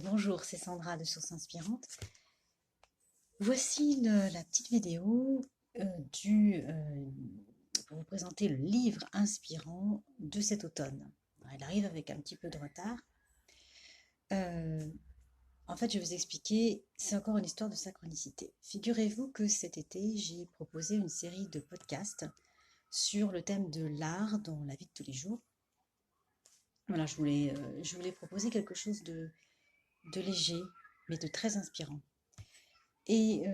Bonjour, c'est Sandra de Source Inspirante. Voici la petite vidéo euh, du, euh, pour vous présenter le livre inspirant de cet automne. Elle arrive avec un petit peu de retard. Euh, En fait, je vais vous expliquer, c'est encore une histoire de synchronicité. Figurez-vous que cet été, j'ai proposé une série de podcasts sur le thème de l'art dans la vie de tous les jours. Voilà, je voulais proposer quelque chose de léger, mais de très inspirant. Et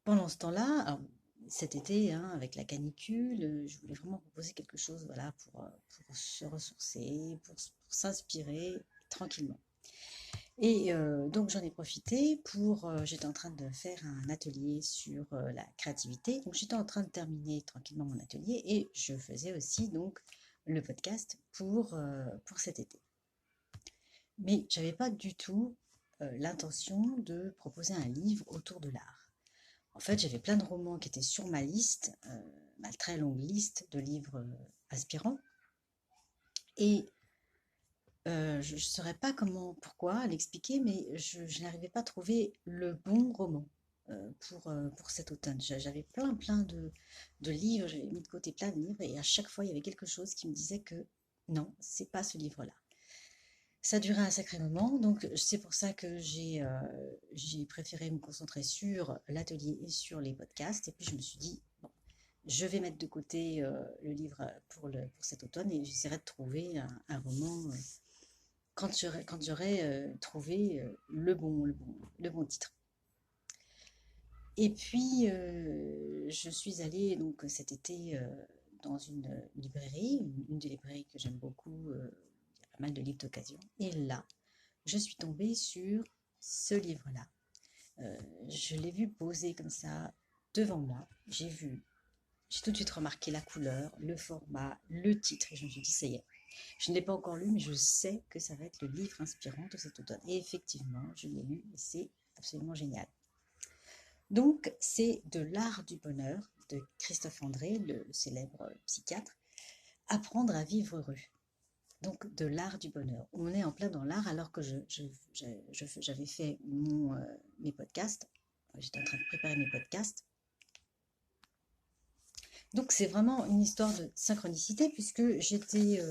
pendant ce temps-là, alors, cet été, hein, avec la canicule, je voulais vraiment proposer quelque chose, voilà, pour se ressourcer, pour s'inspirer tranquillement. Et donc j'en ai profité j'étais en train de faire un atelier sur la créativité, donc j'étais en train de terminer tranquillement mon atelier et je faisais aussi donc le podcast pour cet été. Mais j'avais pas du tout l'intention de proposer un livre autour de l'art. En fait, j'avais plein de romans qui étaient sur ma liste, ma très longue liste de livres inspirants. Et je ne saurais pas pourquoi l'expliquer, mais je n'arrivais pas à trouver le bon roman pour cet automne. J'avais plein de livres, j'avais mis de côté plein de livres, et à chaque fois, il y avait quelque chose qui me disait que non, c'est pas ce livre-là. Ça durait un sacré moment, donc c'est pour ça que j'ai préféré me concentrer sur l'atelier et sur les podcasts. Et puis je me suis dit, bon, je vais mettre de côté le livre pour cet automne et j'essaierai de trouver un roman quand j'aurai trouvé le bon titre. Et puis je suis allée donc cet été dans une librairie, une des librairies que j'aime beaucoup. Il y a pas mal de livres d'occasion. Et là, je suis tombée sur ce livre-là. Je l'ai vu posé comme ça devant moi. J'ai tout de suite remarqué la couleur, le format, le titre, et je me suis dit, ça y est. Je ne l'ai pas encore lu, mais je sais que ça va être le livre inspirant de cet automne. Et effectivement, je l'ai lu et c'est absolument génial. Donc, c'est de l'art du bonheur de Christophe André, le célèbre psychiatre, Apprendre à vivre heureux. Donc, de l'art du bonheur. On est en plein dans l'art alors que j'avais fait mes podcasts. J'étais en train de préparer mes podcasts. Donc, c'est vraiment une histoire de synchronicité puisque j'étais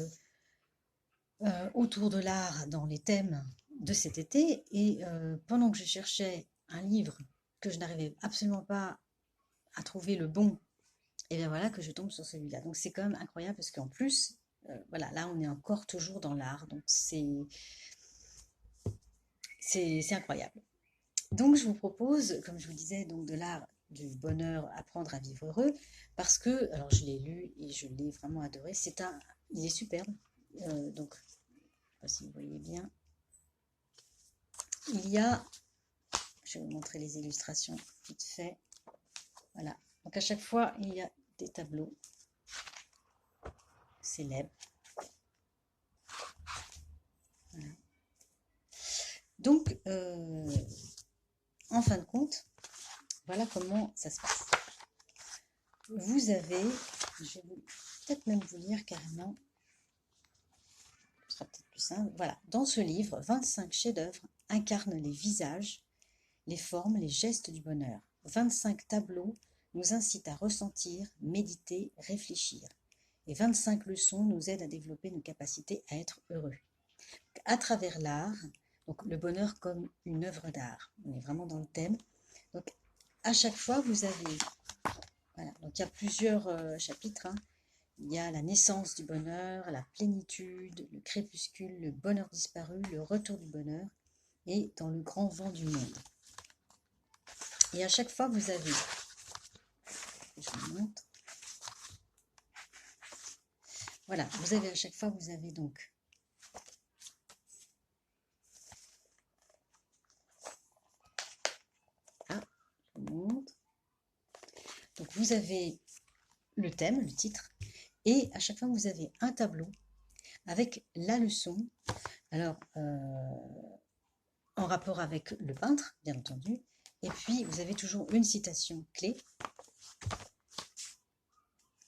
autour de l'art dans les thèmes de cet été et pendant que je cherchais un livre que je n'arrivais absolument pas à trouver le bon, et bien voilà que je tombe sur celui-là. Donc, c'est quand même incroyable parce qu'en plus, voilà, là, on est encore toujours dans l'art. Donc, c'est incroyable. Donc, je vous propose, comme je vous disais, donc de l'art du bonheur, apprendre à vivre heureux, parce que, alors je l'ai lu et je l'ai vraiment adoré. Il est superbe. Donc, je ne sais pas si vous voyez bien. Je vais vous montrer les illustrations vite fait. Voilà. Donc à chaque fois, il y a des tableaux célèbres. Voilà. Donc, en fin de compte, voilà comment ça se passe. Vous avez, je vais peut-être même vous lire carrément, ce sera peut-être plus simple. Voilà, dans ce livre, 25 chefs-d'œuvre incarnent les visages, les formes, les gestes du bonheur. 25 tableaux nous incitent à ressentir, méditer, réfléchir. Et 25 leçons nous aident à développer nos capacités à être heureux. À travers l'art, donc le bonheur comme une œuvre d'art. On est vraiment dans le thème. Donc à chaque fois, vous avez, voilà, donc il y a plusieurs chapitres. Hein. Il y a la naissance du bonheur, la plénitude, le crépuscule, le bonheur disparu, le retour du bonheur et dans le grand vent du monde. Et à chaque fois, vous avez, je vous montre, voilà, à chaque fois, vous avez donc je vous montre. Donc vous avez le thème, le titre, et à chaque fois, vous avez un tableau avec la leçon. Alors, en rapport avec le peintre, bien entendu. Et puis, vous avez toujours une citation clé.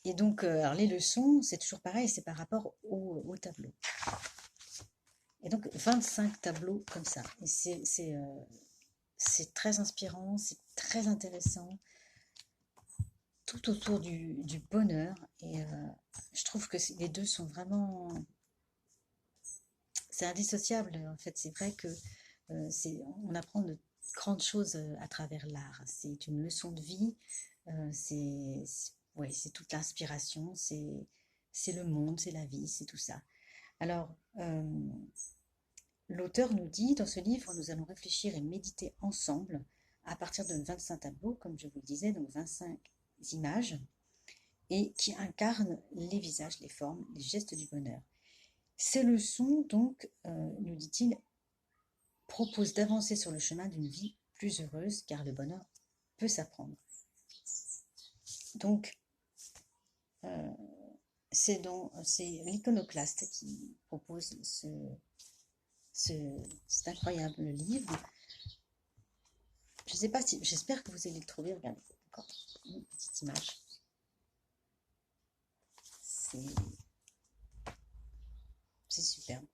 Et donc, alors les leçons, c'est toujours pareil, c'est par rapport au tableau. Et donc 25 tableaux comme ça. Et c'est très inspirant, c'est très intéressant, tout autour du bonheur. Et je trouve que les deux sont vraiment... C'est indissociable, en fait. C'est vrai que on apprend de grandes choses à travers l'art. C'est une leçon de vie, ouais, c'est toute l'inspiration, c'est le monde, c'est la vie, c'est tout ça. Alors, l'auteur nous dit, dans ce livre, nous allons réfléchir et méditer ensemble à partir de 25 tableaux, comme je vous le disais, donc 25 images, et qui incarnent les visages, les formes, les gestes du bonheur. Ces leçons, donc, nous dit-il, proposent d'avancer sur le chemin d'une vie plus heureuse, car le bonheur peut s'apprendre. Donc, c'est l'Iconoclaste qui propose cet incroyable livre. Je ne sais pas si, j'espère que vous allez le trouver. Regardez, encore une petite image. C'est superbe.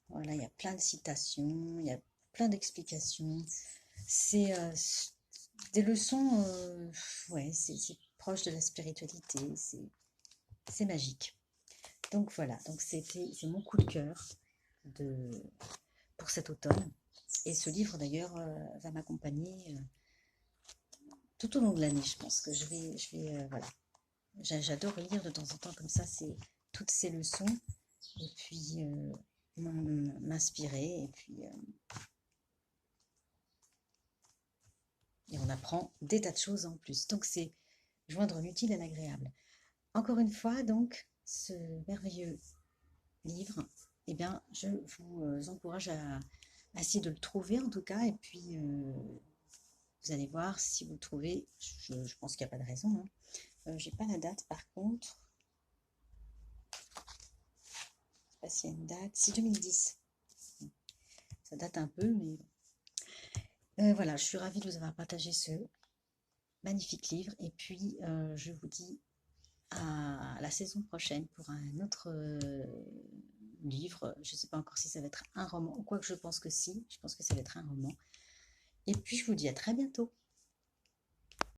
Voilà, il y a plein de citations, il y a plein d'explications. C'est des leçons, ouais, c'est proche de la spiritualité, c'est magique. Donc voilà, donc c'est mon coup de cœur pour cet automne. Et ce livre d'ailleurs va m'accompagner tout au long de l'année. Je pense que je vais voilà. J'adore lire de temps en temps comme ça, c'est toutes ces leçons et puis m'inspirer et on apprend des tas de choses en plus. Donc c'est joindre l'utile à l'agréable. Encore une fois, donc, ce merveilleux livre, eh bien, je vous encourage à essayer de le trouver en tout cas, et puis vous allez voir si vous le trouvez. Je pense qu'il n'y a pas de raison. Hein. J'ai pas la date par contre. Je sais pas s'il y a une date. C'est 2010. Ça date un peu, mais voilà, je suis ravie de vous avoir partagé ce magnifique livre. Et puis, je vous dis à la saison prochaine pour un autre livre. Je ne sais pas encore si ça va être un roman, ou quoi que je pense que si. Je pense que ça va être un roman. Et puis, je vous dis à très bientôt.